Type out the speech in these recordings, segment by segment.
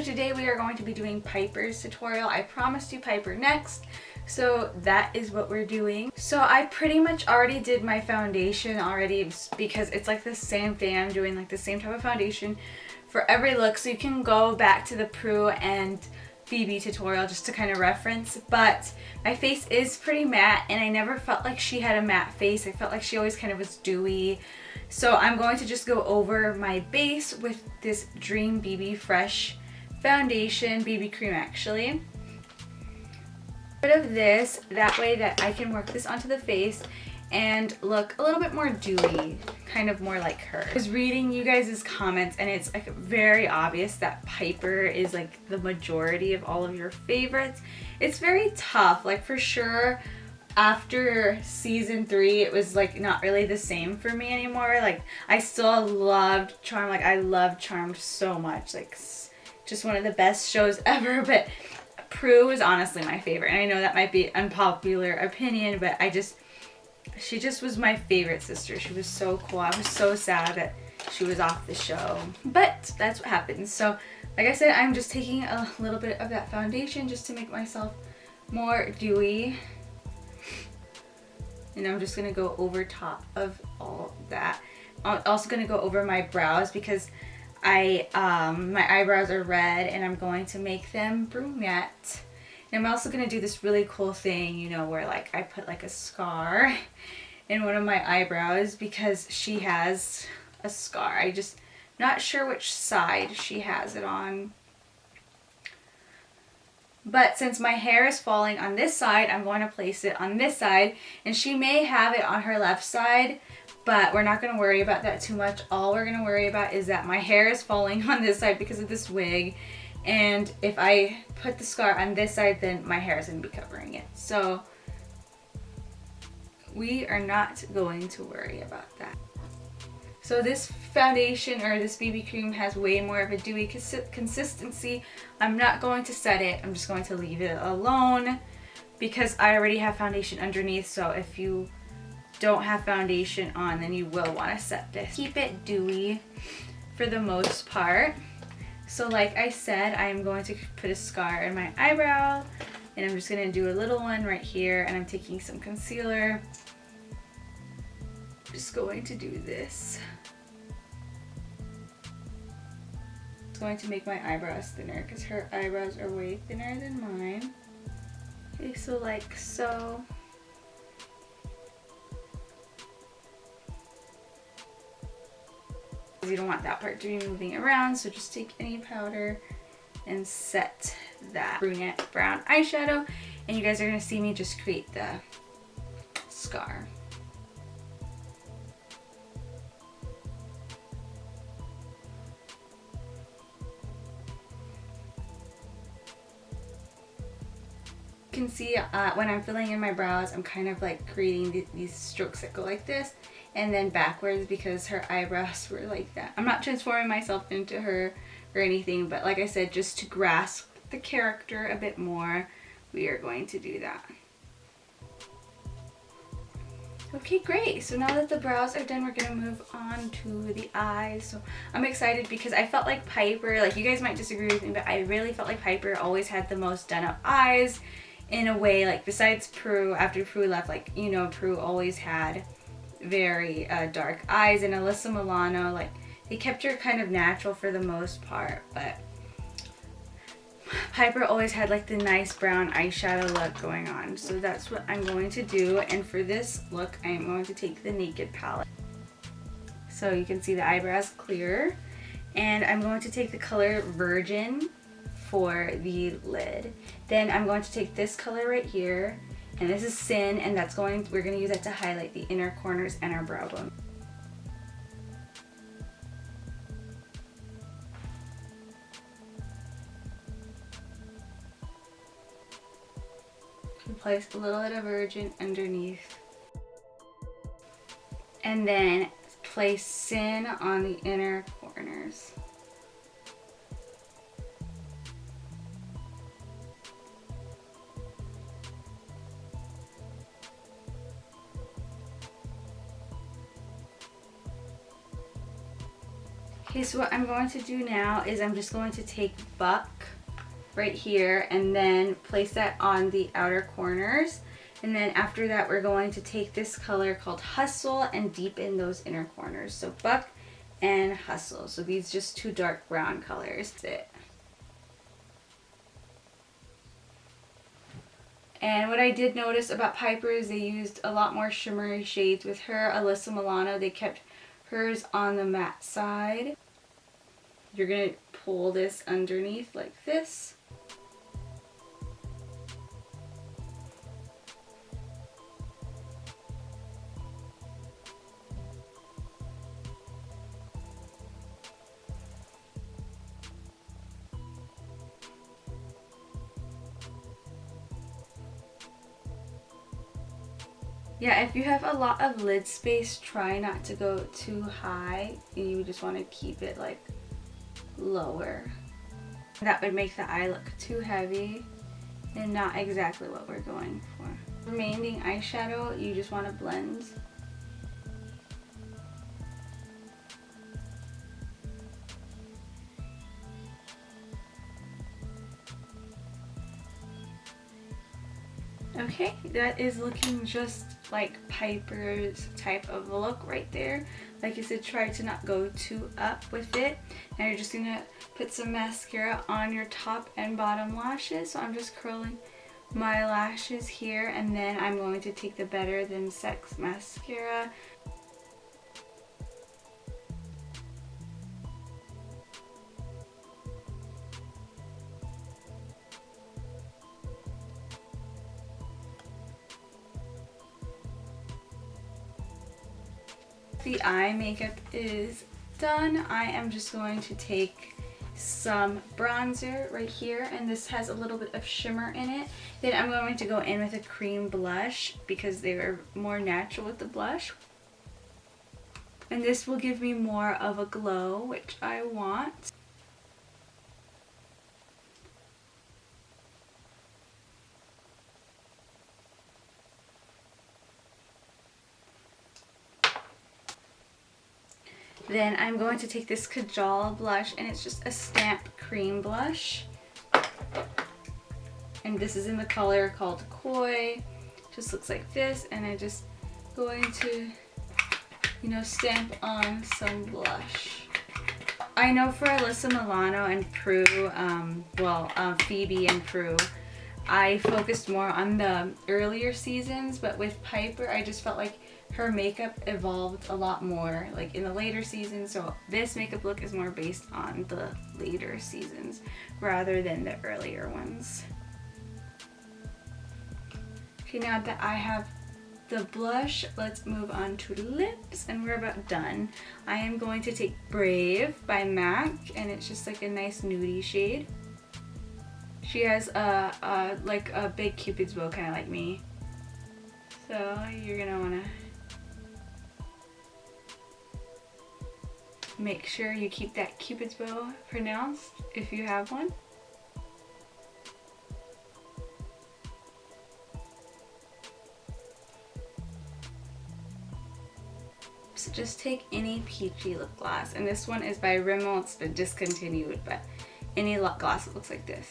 today we are going to be doing Piper's tutorial. I promised you Piper next, so that is what we're doing. So I pretty much already did my foundation already because it's like the same thing. I'm doing like the same type of foundation for every look, so you can go back to the Prue and Phoebe tutorial just to kind of reference. But my face is pretty matte, and I never felt like she had a matte face. I felt like she always kind of was dewy. So I'm going to just go over my base with this Dream BB Fresh foundation, BB cream actually. Bit of this, that way that I can work this onto the face and look a little bit more dewy, kind of more like her. I was reading you guys' comments, and it's like very obvious that Piper is like the majority of all of your favorites. It's very tough, like for sure after season 3 it was like not really the same for me anymore. Like I still loved Charmed, like I loved Charmed so much, like just one of the best shows ever, but Prue is honestly my favorite. And I know that might be unpopular opinion, but she just was my favorite sister. She was so cool. I was so sad that she was off the show, but that's what happens. So like I said, I'm just taking a little bit of that foundation just to make myself more dewy, and I'm just gonna go over top of all that. I'm also gonna go over my brows because my eyebrows are red and I'm going to make them brunette. And I'm also going to do this really cool thing, you know, where like I put like a scar in one of my eyebrows because she has a scar. I just not sure which side she has it on. But since my hair is falling on this side, I'm going to place it on this side, and she may have it on her left side, but we're not going to worry about that too much. All we're going to worry about is that my hair is falling on this side because of this wig, and if I put the scar on this side, then my hair is going to be covering it. So we are not going to worry about that. So this foundation, or this BB cream, has way more of a dewy consistency. I'm not going to set it. I'm just going to leave it alone because I already have foundation underneath. So if you don't have foundation on, then you will want to set this. Keep it dewy for the most part. So like I said, I am going to put a scar in my eyebrow, and I'm just going to do a little one right here, and I'm taking some concealer. Just going to do this. It's going to make my eyebrows thinner because her eyebrows are way thinner than mine. Okay, so like so. You don't want that part to be moving around, so just take any powder and set that brunette brown eyeshadow, and you guys are going to see me just create the scar. You can see when I'm filling in my brows, I'm kind of like creating these strokes that go like this and then backwards because her eyebrows were like that. I'm not transforming myself into her or anything, but like I said, just to grasp the character a bit more, we are going to do that. Okay, great. So now that the brows are done, we're going to move on to the eyes. So I'm excited because I felt like Piper, like you guys might disagree with me, but I really felt like Piper always had the most done up eyes in a way, like besides Prue. After Prue left, like, you know, Prue always had very dark eyes, and Alyssa Milano, like they kept her kind of natural for the most part, but Piper always had like the nice brown eyeshadow look going on. So that's what I'm going to do, and for this look I'm going to take the Naked palette. So you can see the eyebrows clear, and I'm going to take the color Virgin for the lid. Then I'm going to take this color right here, and this is Sin, and we're going to use that to highlight the inner corners and our brow bone. Place a little bit of Virgin underneath, and then place Sin on the inner corners. Okay, so what I'm going to do now is I'm just going to take Buck right here and then place that on the outer corners. And then after that, we're going to take this color called Hustle and deepen those inner corners. So Buck and Hustle. So these just two dark brown colors. That's it. And what I did notice about Piper is they used a lot more shimmery shades with her. Alyssa Milano, they kept hers on the matte side. You're going to pull this underneath like this. Yeah, if you have a lot of lid space, try not to go too high. You just want to keep it like lower. That would make the eye look too heavy and not exactly what we're going for. Remaining eyeshadow, you just want to blend. Okay, that is looking just like Piper's type of look right there. Like I said, try to not go too up with it. Now you're just going to put some mascara on your top and bottom lashes. So I'm just curling my lashes here, and then I'm going to take the Better Than Sex mascara. The eye makeup is done. I am just going to take some bronzer right here, and this has a little bit of shimmer in it. Then I'm going to go in with a cream blush because they are more natural with the blush. And this will give me more of a glow, which I want. Then I'm going to take this Kajal blush, and it's just a stamp cream blush. And this is in the color called Koi. Just looks like this, and I'm just going to, you know, stamp on some blush. I know for Alyssa Milano and Prue, Phoebe and Prue, I focused more on the earlier seasons, but with Piper, I just felt like her makeup evolved a lot more like in the later seasons. So this makeup look is more based on the later seasons rather than the earlier ones. Okay, now that I have the blush, let's move on to lips, and we're about done. I am going to take Brave by MAC, and it's just like a nice nudie shade. She has like a big Cupid's bow, kind of like me. So you're gonna wanna make sure you keep that Cupid's bow pronounced if you have one. So just take any peachy lip gloss, and this one is by Rimmel. It's been discontinued, but any lip gloss that looks like this.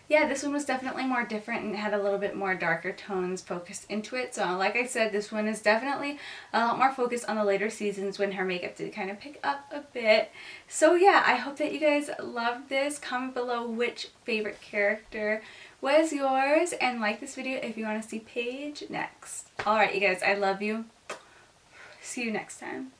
Yeah, this one was definitely more different and had a little bit more darker tones focused into it. So like I said, this one is definitely a lot more focused on the later seasons when her makeup did kind of pick up a bit. So yeah, I hope that you guys loved this. Comment below which favorite character was yours, and like this video if you want to see Paige next. Alright you guys, I love you. See you next time.